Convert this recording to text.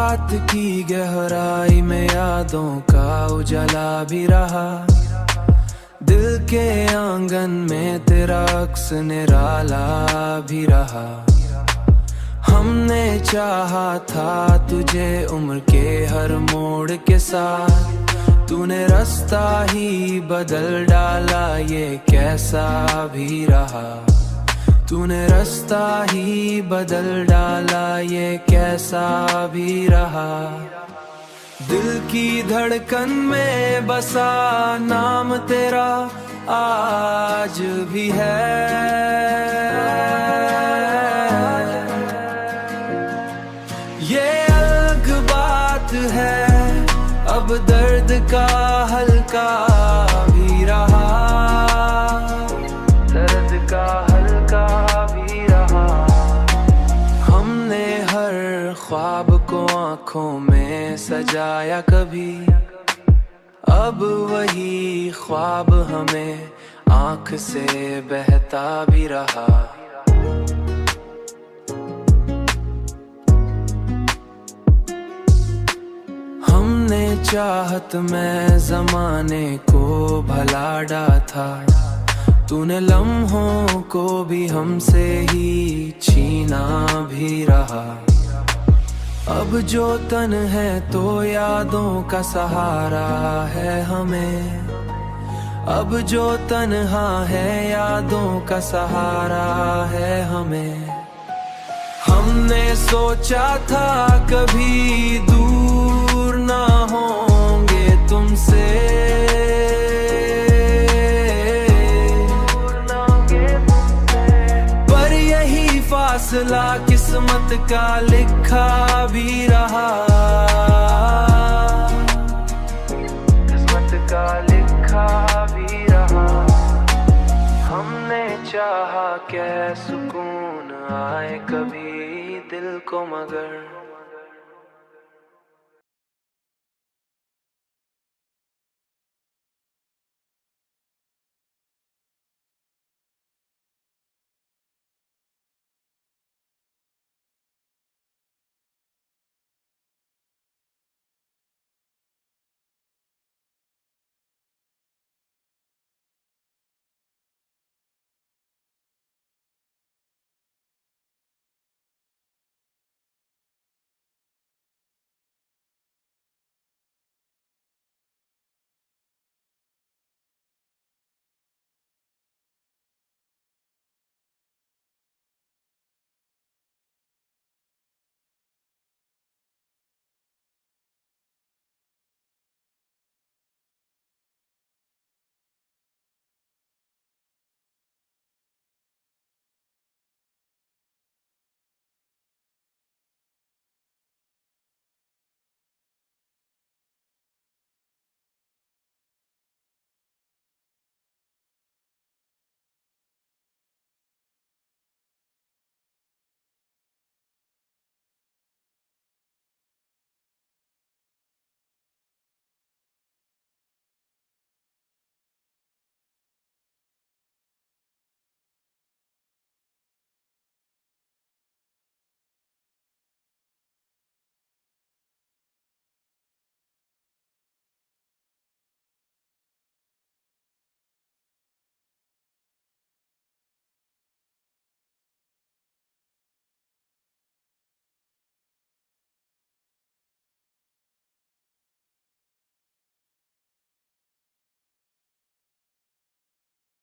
रात की गहराई में यादों का उजाला भी रहा। दिल के आंगन में तेरा अक्स निराला भी रहा। हमने चाहा था तुझे उम्र के हर मोड़ के साथ, तूने रास्ता ही बदल डाला, ये कैसा भी रहा। तूने रास्ता ही बदल डाला, ये कैसा भी रहा। दिल की धड़कन में बसा नाम तेरा आज भी है। ये अलग बात है, अब दर्द का हल्का भी रहा। दर्द का हल्का भी रहा। हमने हर ख्वाब को आंखों में सजाया कभी, अब वही ख्वाब हमें आंख से बहता भी रहा। हमने चाहत में जमाने को भला डाला था, तूने लम्हों को भी हमसे ही छीना भी रहा। अब जो तन है तो यादों का सहारा है हमें। अब जो तन्हा है यादों का सहारा है हमें। हमने सोचा था कभी दूर ना होंगे तुमसे, पर यही फासला किस्मत का लिखा भी रहा। किस्मत का लिखा भी रहा। हमने चाहा क्या सुकून आए कभी दिल को, मगर